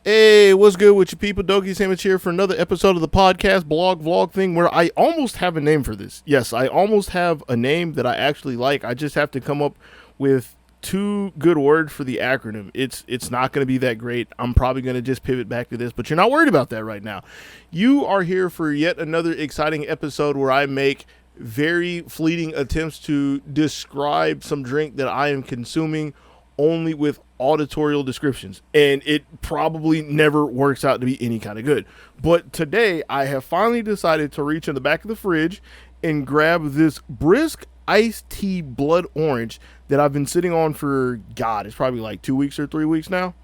Hey, what's good with you people? Dogysamich here for another episode of the podcast blog vlog thing where I almost have a name for this. Yes, I almost have a name that I actually like. I just have to come up with two good words for the acronym. It's not going to be that great. I'm probably going to just pivot back to this, but you're not worried about that right now. You are here for yet another exciting episode where I make very fleeting attempts to describe some drink that I am consuming only with auditorial descriptions, and it probably never works out to be any kind of good. But today I have finally decided to reach in the back of the fridge and grab this Brisk iced tea blood orange that I've been sitting on for, god, it's probably like 2 weeks or 3 weeks now.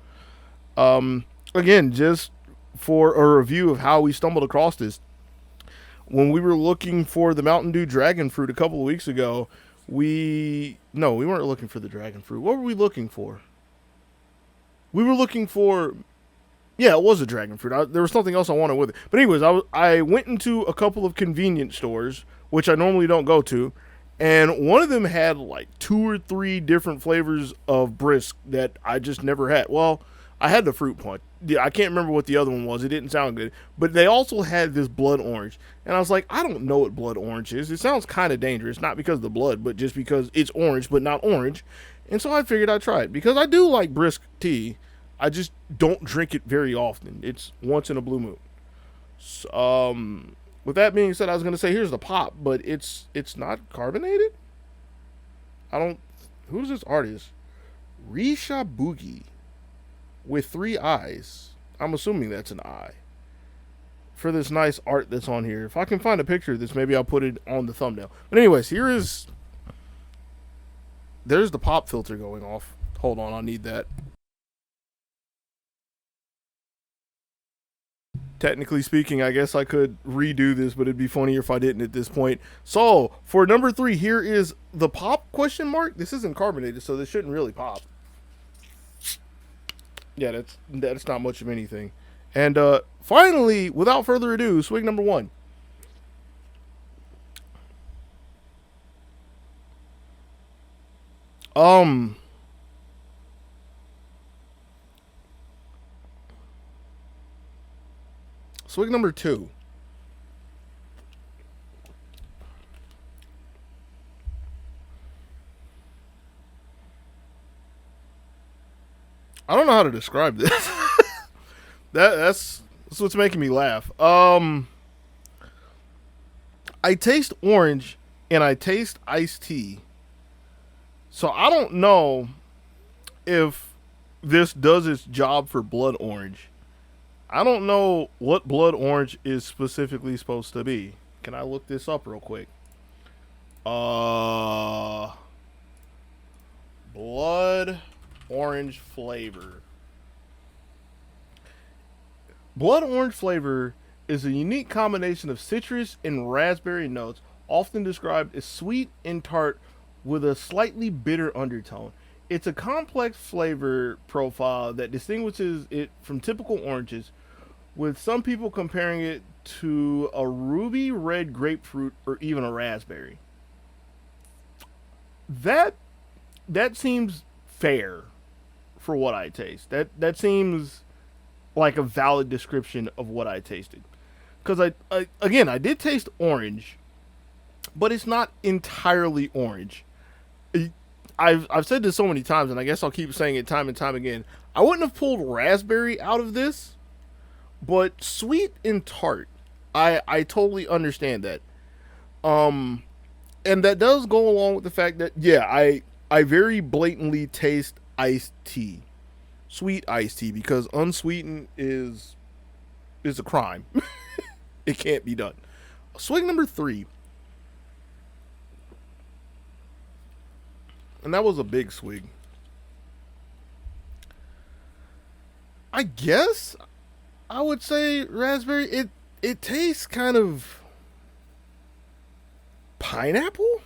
Again, just for a review of how we stumbled across this. When we were looking for the Mountain Dew dragon fruit a couple of weeks ago, we weren't looking for the dragon fruit. What were we looking for? We were looking for, yeah, it was a dragon fruit. There was something else I wanted with it. But anyways, I went into a couple of convenience stores, which I normally don't go to, and one of them had like two or three different flavors of Brisk that I just never had. Well, I had the fruit punch. Yeah, I can't remember what the other one was. It didn't sound good. But they also had this blood orange. And I was like, I don't know what blood orange is. It sounds kind of dangerous. Not because of the blood, but just because it's orange, but not orange. And so I figured I'd try it. Because I do like Brisk tea. I just don't drink it very often. It's once in a blue moon. So, with that being said, I was going to say, here's the pop. But it's not carbonated? I don't... Who's this artist? Risha Boogie. With three eyes. I'm assuming that's an eye. For this nice art that's on here. If I can find a picture of this, maybe I'll put it on the thumbnail. But anyways, there's the pop filter going off. Hold on, I need that. Technically speaking, I guess I could redo this, but it'd be funnier if I didn't at this point. So, for number 3, here is the pop question mark. This isn't carbonated, so this shouldn't really pop. Yeah, that's not much of anything. And finally, without further ado, swig number 1. Um, Swig number 2. I don't know how to describe this. That's what's making me laugh. I taste orange and I taste iced tea. So I don't know if this does its job for blood orange. I don't know what blood orange is specifically supposed to be. Can I look this up real quick? Uh Blood orange flavor. Blood orange flavor is a unique combination of citrus and raspberry notes, often described as sweet and tart with a slightly bitter undertone. It's a complex flavor profile that distinguishes it from typical oranges, with some people comparing it to a ruby red grapefruit or even a raspberry. That that seems fair for what I taste. That seems like a valid description of what I tasted. Because I again, I did taste orange, but it's not entirely orange. I've said this so many times, and I guess I'll keep saying it time and time again. I wouldn't have pulled raspberry out of this, but sweet and tart, I totally understand that. Um, and that does go along with the fact that, yeah, I very blatantly taste iced tea, sweet iced tea, because unsweetened is a crime. It can't be done. Swing number 3, and that was a big swig. I guess I would say raspberry. It tastes kind of pineapple.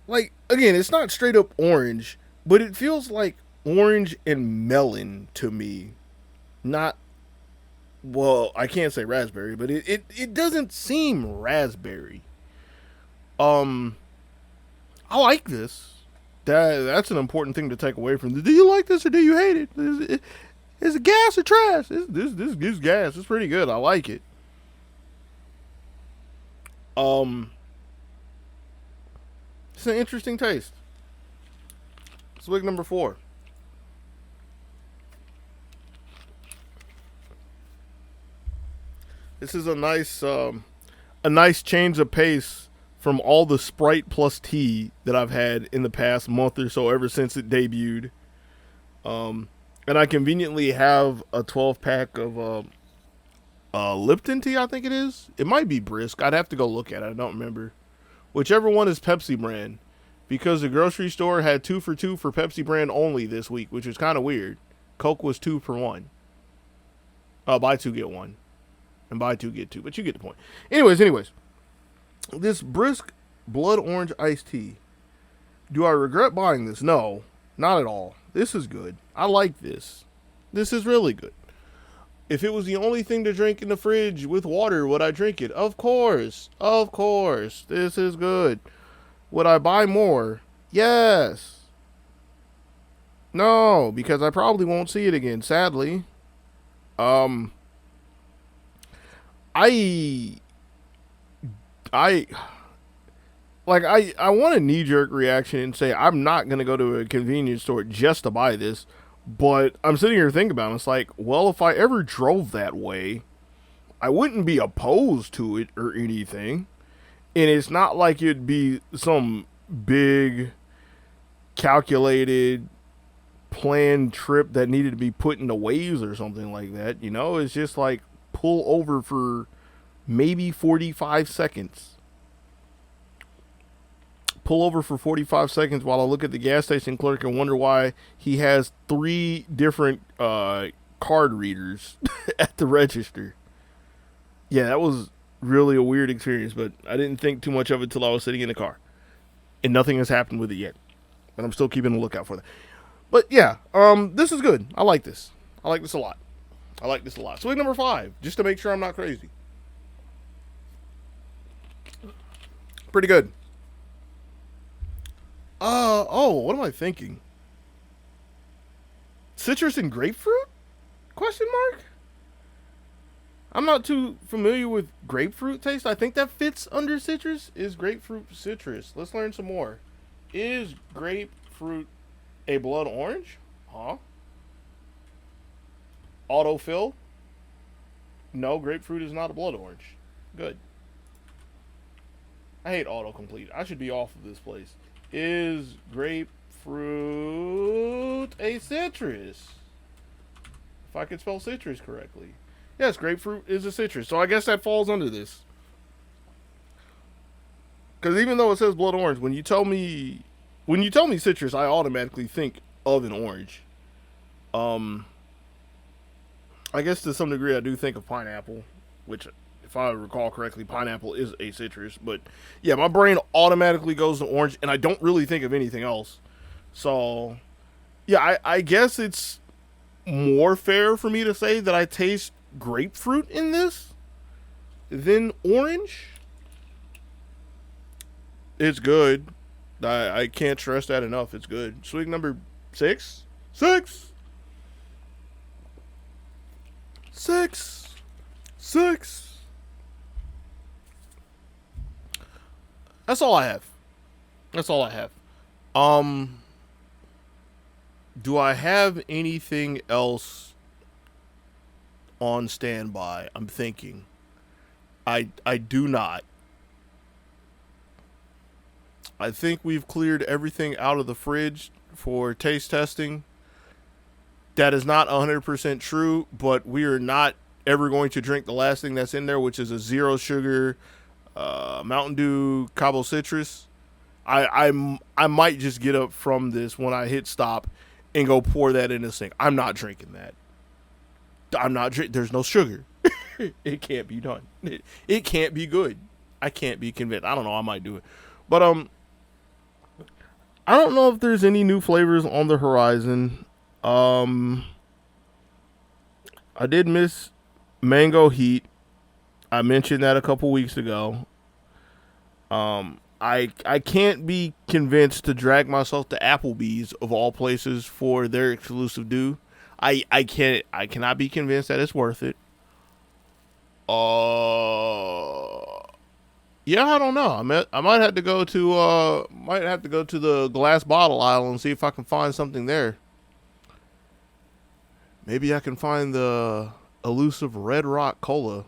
Like, again, it's not straight up orange, but it feels like orange and melon to me. Not, well, I can't say raspberry, but it doesn't seem raspberry. Um, I like this. That's an important thing to take away from this. Do you like this or do you hate it? Is it gas or trash? This gas. It's pretty good. I like it. Um, it's an interesting taste. Swig number 4. This is a nice change of pace from all the Sprite plus tea that I've had in the past month or so, ever since it debuted. And I conveniently have a 12 pack of Lipton tea. I think it is. It might be Brisk. I'd have to go look at it. I don't remember. Whichever one is Pepsi brand, because the grocery store had 2 for 2 for Pepsi brand only this week, which is kind of weird. Coke was 2 for 1. Buy 2 get 1, and buy 2 get 2. But you get the point. Anyways, this Brisk blood orange iced tea. Do I regret buying this? No, not at all. This is good. I like this. This is really good. If it was the only thing to drink in the fridge with water, would I drink it? Of course. Of course. This is good. Would I buy more? Yes. No, because I probably won't see it again, sadly. I want a knee-jerk reaction and say I'm not going to go to a convenience store just to buy this, but I'm sitting here thinking about it. It's like, well, if I ever drove that way, I wouldn't be opposed to it or anything. And it's not like it'd be some big, calculated, planned trip that needed to be put into waves or something like that. You know, it's just like pull over for maybe 45 seconds. Pull over for 45 seconds while I look at the gas station clerk and wonder why he has 3 different card readers at the register. Yeah, that was really a weird experience, but I didn't think too much of it till I was sitting in the car. And nothing has happened with it yet. But I'm still keeping a lookout for that. But yeah, this is good. I like this. I like this a lot. Swig number 5, just to make sure I'm not crazy. Pretty good. What am I thinking? Citrus and grapefruit? Question mark? I'm not too familiar with grapefruit taste. I think that fits under citrus. Is grapefruit citrus? Let's learn some more. Is grapefruit a blood orange? Huh? Autofill? No, grapefruit is not a blood orange. Good. I hate autocomplete. I should be off of this place. Is grapefruit a citrus? If I could spell citrus correctly. Yes, grapefruit is a citrus. So I guess that falls under this. Because even though it says blood orange, when you tell me citrus, I automatically think of an orange. I guess to some degree I do think of pineapple, which, if I recall correctly, pineapple is a citrus. But yeah, my brain automatically goes to orange, and I don't really think of anything else. So yeah, I guess it's more fair for me to say that I taste grapefruit in this than orange. It's good. I can't stress that enough. It's good. Swig number 6. 6. That's all I have. Do I have anything else on standby? I'm thinking. I do not. I think we've cleared everything out of the fridge for taste testing. That is not 100% true, but we are not ever going to drink the last thing that's in there, which is a 0 sugar Mountain Dew Cabo Citrus. I might just get up from this when I hit stop and go pour that in the sink. I'm not drinking that. There's no sugar. It can't be done. It can't be good. I can't be convinced. I don't know. I might do it, but I don't know if there's any new flavors on the horizon. I did miss Mango Heat. I mentioned that a couple weeks ago. I can't be convinced to drag myself to Applebee's, of all places, for their exclusive dew. I cannot be convinced that it's worth it. Yeah, I don't know. I might have to go to the glass bottle aisle and see if I can find something there. Maybe I can find the elusive Red Rock Cola.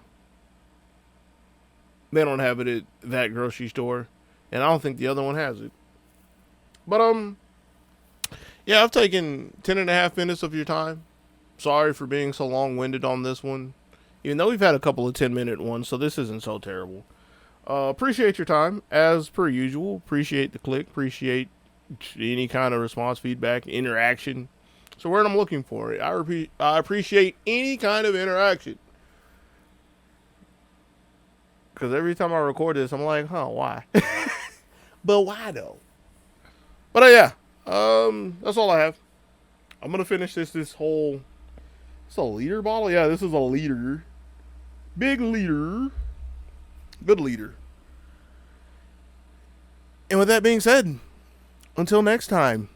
They don't have it at that grocery store, and I don't think the other one has it. But yeah, I've taken 10.5 minutes of your time. Sorry for being so long-winded on this one. Even though we've had a couple of 10-minute ones, so this isn't so terrible. Appreciate your time, as per usual. Appreciate the click. Appreciate any kind of response, feedback, interaction. So word I'm looking for. I appreciate any kind of interaction. Because every time I record this, I'm like, why? But why though? But yeah, that's all I have. I'm gonna finish this whole. It's a liter bottle. Yeah, this is a liter. Big liter. Good liter. And with that being said, until next time,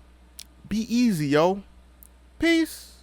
be easy, yo. Peace.